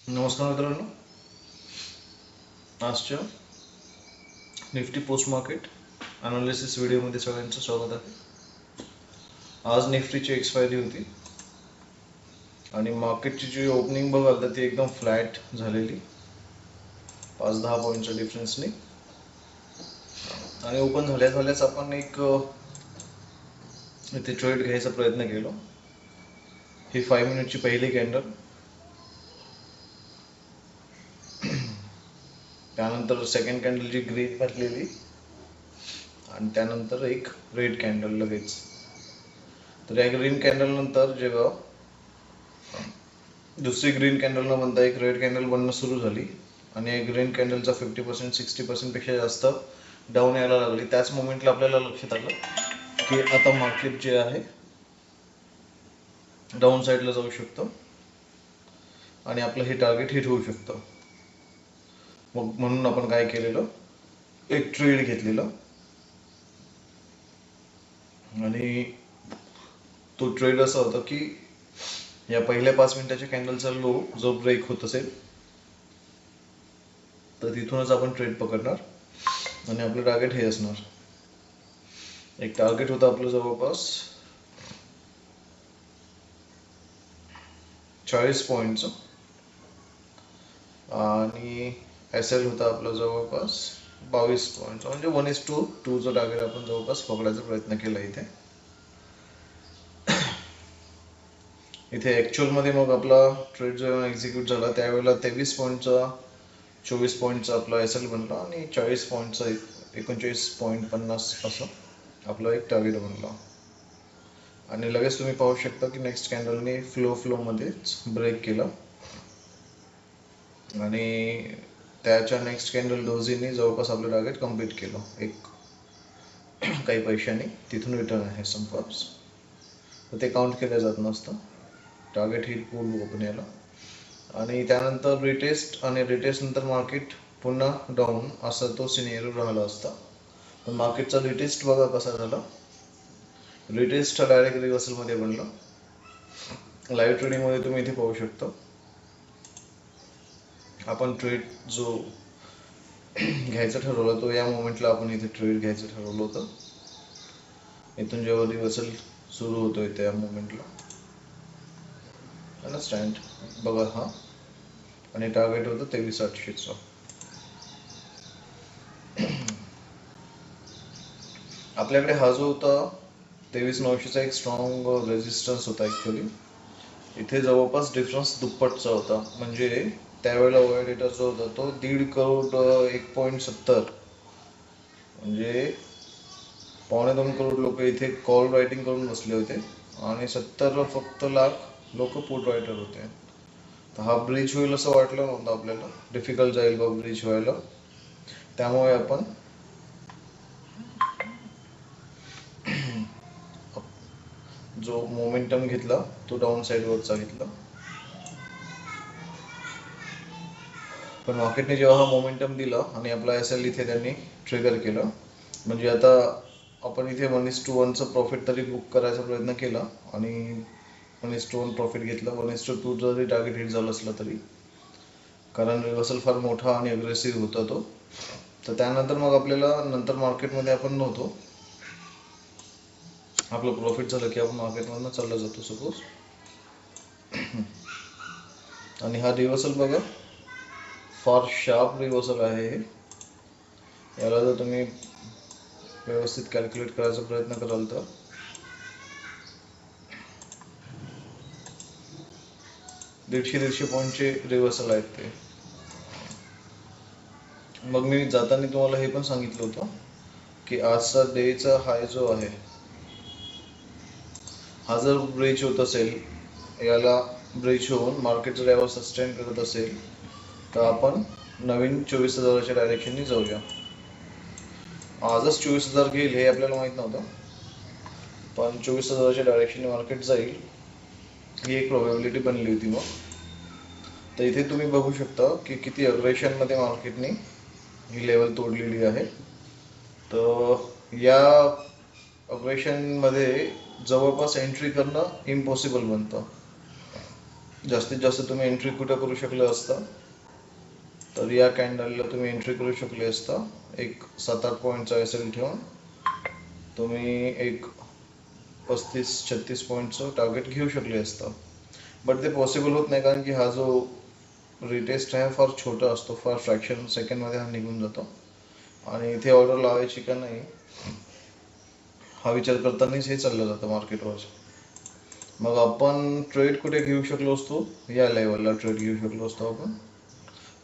नमस्कार मित्रांनो, आजच्या निफ्टी पोस्ट मार्केट अनालिसिस व्हिडिओमध्ये सगळ्यांचं स्वागत आहे. आज निफ्टीची एक्सपायरी होती आणि मार्केटची जी ओपनिंग बघाल तर ती एकदम फ्लॅट झालेली 5-10 पॉईंटच्या डिफरन्सने. आणि ओपन झाल्याच आपण एक इथे ट्रेड घ्यायचा प्रयत्न केला. ही 5 मिनिटची पहिली कॅन्डल, त्यानंतर सेकंड कॅन्डल जी ग्रीन भरलेली आणि त्यानंतर एक रेड कॅन्डल लगेच. तर या ग्रीन कॅन्डल नंतर जेव्हा दुसरी ग्रीन कॅन्डल न बनता एक रेड कॅन्डल बनणं सुरू झाली आणि एक ग्रीन कॅन्डलचा 50% 60% पेक्षा जास्त डाऊन यायला लागली, त्याच मोमेंटला आपल्याला लक्षात आलं की आता मार्केट जे आहे डाऊन साईडला जाऊ शकतं आणि आपलं हे टार्गेट हिट होऊ शकतं. मग म्हणून आपण काय केलेलं, एक ट्रेड घेतलेलं आणि तो ट्रेड असा होता की या पहिल्या 5 मिनिटाच्या कॅन्डलचा लो जो ब्रेक होत असेल तर तिथूनच आपण ट्रेड पकडणार आणि आपलं टार्गेट हे असणार. एक टार्गेट होतं आपलं जवळपास 40 पॉईंटचं आणि एस-एल होता आपला जवळपास 22 पॉईंटचा, म्हणजे 1:2चं टार्गेट आपण जवळपास पकडायचा प्रयत्न केला. इथे ॲक्च्युअलमध्ये मग आपला ट्रेड जेव्हा एक्झिक्यूट झाला त्यावेळेला 23 पॉईंटचा 24 पॉईंटचा आपला एस-एल बनला आणि 40 पॉईंटचा 39.50 असं आपला एक टार्गेट बनला. आणि लगेच तुम्ही पाहू शकता की नेक्स्ट कॅन्डलने फ्लोमध्येच ब्रेक केला आणि त्याच्या नेक्स्ट कॅन्डल डोजीने जवळपास आपलं टार्गेट कम्प्लीट केलं. एक काही पैशांनी तिथून रिटर्न आहे संपास, तर ते काउंट केलं जात नसतं. टार्गेट हिट बोलू आपण याला. आणि त्यानंतर रिटेस्ट आणि रिटेस्ट नंतर मार्केट पुन्हा डाऊन असा तो सिनेरिओ राहिला असता. पण मार्केटचा रिटेस्ट बघा कसा झाला. रिटेस्ट हा डायरेक्ट रिव्हर्सलमध्ये बनला. लाईव्ह ट्रेडिंगमध्ये तुम्ही इथे पाहू शकता. आपण ट्रेड जो घ्यायचं ठरवलं तो या मोमेंटला आपण इथे ट्रेड घ्यायचं ठरवलं होतं. इथून जेव्हा रिव्हर्सल सुरू होतोय त्या मोमेंटला, अंडरस्टँड बघा हा, आणि टार्गेट होतं 23,800चं. आपल्याकडे हा जो होता 23,900चा एक स्ट्रॉंग रेजिस्टन्स होता. ॲक्च्युली इथे जवळपास डिफरन्स दुप्पटचा होता. म्हणजे त्यावेळेला ओआय डेटा जो होता तो 1.5 करोड 1.70, म्हणजे 2.25 करोड लोक इथे कॉल रायटिंग करून बसले होते आणि 70 फक्त लाख लोक पुट रायटर होते. तर हा ब्रिज होईल असं वाटलं नव्हतं आपल्याला, डिफिकल्ट जाईल बा ब्रिज व्हायला. त्यामुळे आपण जो मोमेंटम घेतला तो डाऊन साईडवरचा घेतला. पण मार्केटने जेव्हा हा मोमेंटम दिला आणि आपला एस-एल इथे त्यांनी ट्रिगर केलं, म्हणजे आता आपण इथे 1:1चं प्रॉफिट तरी बुक करायचा प्रयत्न केला आणि 1:1 प्रॉफिट घेतलं. 1:2 जरी टार्गेट हिट झालं असलं तरी, कारण रिव्हर्सल फार मोठा आणि अग्रेसिव्ह होता तो. तर त्यानंतर मग आपल्याला नंतर मार्केटमध्ये आपण नव्हतो, आपलं प्रॉफिट झालं की आपण मार्केटमधनं चालला जातो सपोज. आणि हा रिव्हर्सल बघा, फार शार्प रिव्हर्सल आहे हे. याला जर तुम्ही व्यवस्थित कॅल्क्युलेट करायचा प्रयत्न कराल तर 150 पॉईंटचे रिव्हर्सल आहेत ते. मग मी जाताना तुम्हाला हे पण सांगितलं होतं की आजचा डेचा हाय जो आहे हा जर ब्रेच होत असेल, याला ब्रेच होऊन मार्केट जर यावर सस्टेन करत असेल तर आपण नवीन 24,000च्या डायरेक्शनने जाऊया. आजच 24,000 घेईल हे आपल्याला माहीत नव्हतं, पण 24,000च्या डायरेक्शनने मार्केट जाईल ही एक प्रोबॅबिलिटी बनली होती. मग तर इथे तुम्ही बघू शकता की किती अग्रेशनमध्ये मार्केटने ही लेवल तोडलेली आहे. तर या अग्रेशनमध्ये जवळपास एंट्री करणं इम्पॉसिबल बनतं. जास्तीत जास्त तुम्ही एंट्री कुठं करू शकले असता, तर या कॅन्डलला तुम्ही एंट्री करू शकले असता एक 7-8 पॉईंटचा एसएल ठेवून तुम्ही एक 35-36 पॉईंटचं टार्गेट घेऊ शकले असता. बट ते पॉसिबल होत नाही, कारण की हा जो रिटेस्ट आहे फार छोटा असतो, फार फ्रॅक्शन सेकंडमध्ये हा निघून जातो. आणि इथे ऑर्डर लावायची का नाही हा विचार करतानाच हे चाललं जातं मार्केटवर. मग आपण ट्रेड कुठे घेऊ शकलो असतो, या लेवलला ट्रेड घेऊ शकलो असतो आपण.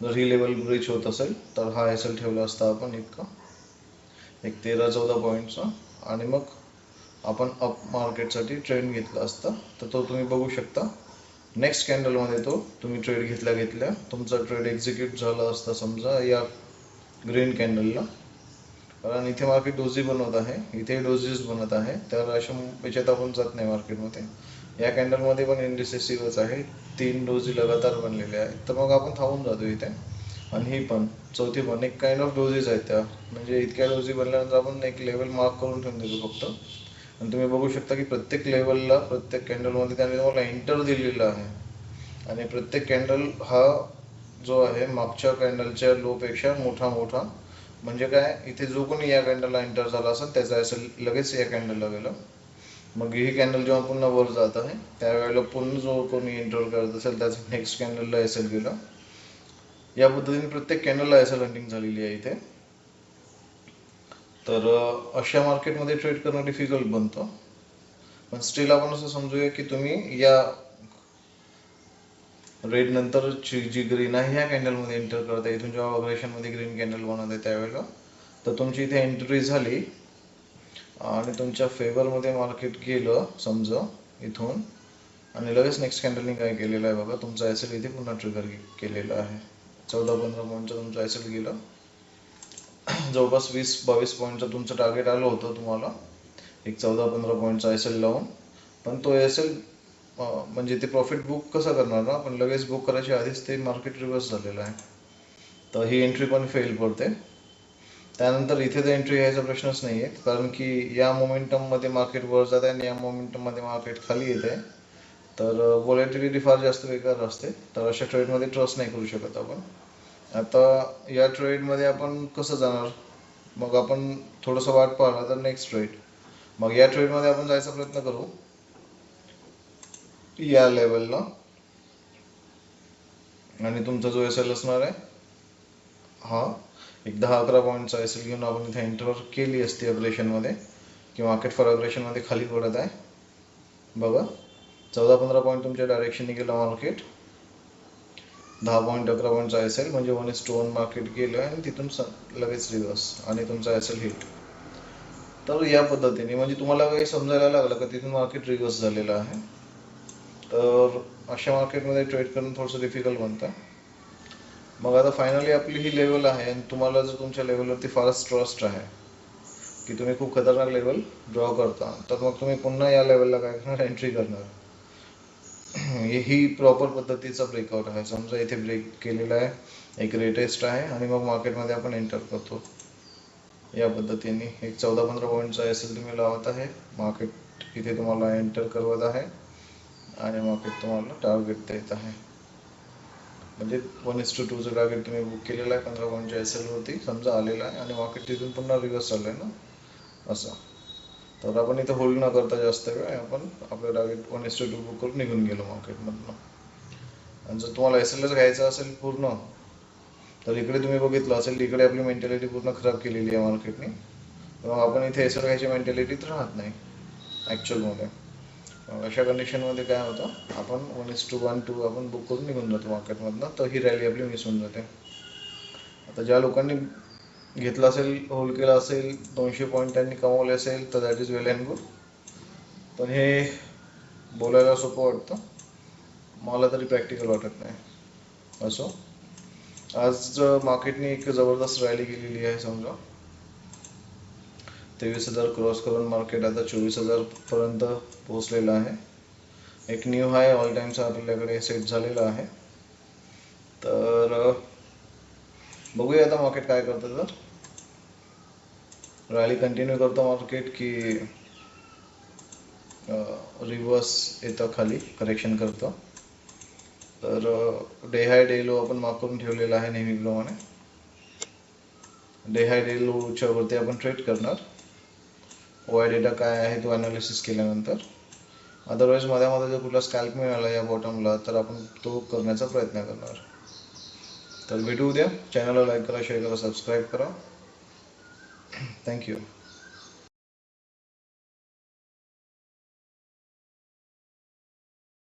जर ही लेवल ब्रीच होत असेल तर हा एसएल ठेवला असता आपण इतका एक 13-14 पॉईंटचा, आणि मग आपण अप मार्केटसाठी ट्रेड घेतला असता. तर तो तुम्ही बघू शकता नेक्स्ट कॅन्डलमध्ये तो तुम्ही ट्रेड घेतल्या तुमचा ट्रेड एक्झिक्यूट झाला असता समजा या ग्रीन कॅन्डलला. कारण इथे मार्केट डोजी बनवत आहे, इथे डोजीस बनत आहे, तर अशा याच्यात आपण जात नाही मार्केटमध्ये. या कॅन्डलमध्ये पण इंडिसेसिव्हच आहे, 3 डोजी लगातार बनलेले आहे, तर मग आपण थांबून जातो इथे. आणि ही पण चौथी पण एक काइंड ऑफ डोजीज आहेत त्या, म्हणजे इतक्या डोजी बनल्यानंतर आपण एक लेवल मार्क करून ठेवून देतो फक्त. आणि तुम्ही बघू शकता की प्रत्येक लेवलला प्रत्येक कॅन्डलमध्ये त्याने तुम्हाला एंटर दिलेला आहे. आणि प्रत्येक कॅन्डल हा जो आहे मागच्या कॅन्डलच्या लोपेक्षा मोठा, म्हणजे काय, इथे जो कोणी या कॅन्डलला एंटर झाला असेल त्याचा असेल लगेच या कॅन्डलला गेलं. मग ही कॅन्डल जेव्हा पुन्हा वर जात आहे त्यावेळेला पुन्हा जो कोणी एंटर करत असेल त्याचं नेक्स्ट कॅन्डलला एसएल गेलं. या पद्धतीने प्रत्येक कॅन्डलला एसएल हंटिंग झालेली आहे इथे. तर अशा मार्केटमध्ये ट्रेड करणं डिफिकल्ट बनतं. पण स्टील आपण असं समजूया की तुम्ही या रेड नंतर जी ग्रीन आहे ह्या कॅन्डलमध्ये एंटर करता, इथून जेव्हा अग्रेशनमध्ये ग्रीन कॅन्डल बनवत आहे त्यावेळेला, तर तुमची इथे एंट्री झाली आणि तुमच्या फेवरमध्ये मार्केट गेलं समजा इथून, आणि लगेच नेक्स्ट कॅन्डलने काय केलेलं आहे बघा, तुमचा एसएल इथे पुन्हा ट्रिगर केलेला आहे. 14-15 पॉईंटचं तुमचं एसएल गेलं. जवळपास 20-22 पॉईंटचं तुमचं टार्गेट आलं होतं तुम्हाला एक 14-15 पॉईंटचा एसएल लावून. पण तो एसएल म्हणजे ते प्रॉफिट बुक कसं करणार ना, पण लगेच बुक करायच्या आधीच ते मार्केट रिव्हर्स झालेलं आहे, तर ही एंट्री पण फेल पडते. त्यानंतर इथे तर एंट्री घ्यायचा प्रश्नच नाही आहे, कारण की या मोमेंटममध्ये मार्केट वर जात आहे आणि या मोमेंटममध्ये मार्केट खाली येत आहे, तर व्हॉलेटिलिटी फार जास्त बेकार असते. तर अशा ट्रेडमध्ये ट्रस्ट नाही करू शकत आपण. आता या ट्रेडमध्ये आपण कसं जाणार, मग आपण थोडंसं वाट पाहिलं तर नेक्स्ट ट्रेड. मग या ट्रेडमध्ये आपण जायचा प्रयत्न करू या लेवलला, आणि तुमचा जो एसएल असणार आहे हा एक 10-11 पॉईंटचा एसएल घेऊन आपण इथे एंटर केली असती अग्रेशनमध्ये, की मार्केट फॉर अग्रेशनमध्ये खाली पडत आहे बघा. 14-15 पॉईंट तुमच्या डायरेक्शनने गेलं मार्केट, 10 पॉईंट 11 पॉईंटचा एसएल, म्हणजे 1:1 मार्केट गेलं आणि तिथून लगेच रिव्हर्स आणि तुमचा एसएल हिट. तर या पद्धतीने म्हणजे तुम्हाला काही समजायला लागलं का तिथून मार्केट रिव्हर्स झालेलं आहे. तर अशा मार्केटमध्ये ट्रेड करणं थोडंसं डिफिकल्ट बनतं. मग आता फायनली आपली ही लेवल आहे, आणि तुम्हाला जर तुमच्या लेवलवरती फारच ट्रस्ट आहे की तुम्ही खूप खतरनाक लेवल ड्रॉ करता, तर मग तुम्ही पुन्हा या लेवलला काय करणार, एंट्री करणार. ही प्रॉपर पद्धतीचा ब्रेकआउट आहे. समजा इथे ब्रेक केलेला आहे, एक रेटेस्ट आहे, आणि मग मार्केटमध्ये आपण एंटर करतो या पद्धतीने. एक 14-15 पॉईंटचा एसएल तुम्ही लावत आहे, मार्केट इथे तुम्हाला एंटर करवत आहे आणि मार्केट तुम्हाला टार्गेट देत आहे. म्हणजे 1:2चं टार्गेट तुम्ही बुक केलेलं आहे 15 पॉईंटच्या एसएल वरती समजा आलेला आहे, आणि मार्केट तिथून पुन्हा रिव्हर्स चाललं आहे ना असं. तर आपण इथे होल्ड न करता जास्त वेळ आपण आपलं टार्गेट 1:2 बुक करून निघून गेलो मार्केटमधनं. आणि जर तुम्हाला एसएलच घ्यायचं असेल पूर्ण, तर इकडे तुम्ही बघितलं असेल इकडे आपली मेंटॅलिटी पूर्ण खराब केलेली आहे मार्केटने. मग आपण इथे एसएल घ्यायची मेंटॅलिटीत राहत नाही ॲक्च्युअलमध्ये. अशा कंडिशनमध्ये काय होतं, आपण 1:1-2 आपण बुक करून निघून जातो मार्केटमधनं, तर ही रॅली आपली मिस होऊन जाते. आता ज्या लोकांनी घेतलं असेल, होल्ड केला असेल, 200 पॉईंट त्यांनी कमावले असेल, तर that is well and good. पण हे बोलायला सोपं वाटतं, मला तरी प्रॅक्टिकल वाटत नाही. असो, आज मार्केटने एक जबरदस्त रॅली केलेली आहे. समजा 23,000 क्रॉस करून मार्केट आता 24,000 पर्यंत पोहोचलेलं आहे. एक न्यू हाय ऑल टाईमचा आपल्याकडे सेट झालेला आहे. तर बघूया आता मार्केट काय करतं. तर रॅली कंटिन्यू करतो मार्केट की रिव्हर्स येतं, खाली करेक्शन करतं. तर डे हाय डे लो आपण मार्क करून ठेवलेला आहे नेहमीप्रमाणे. डे हाय डे लोच्या वरती आपण ट्रेड करणार. वाय डेटा काय आहे तो अनालिसिस केल्यानंतर. अदरवाईज मध्ये जर कुठला स्कॅल्प मिळाला या बॉटमला तर आपण तो करण्याचा प्रयत्न करणार. तर भेटू उद्या. चॅनलला लाईक करा, शेअर करा, सबस्क्राईब करा. थँक्यू.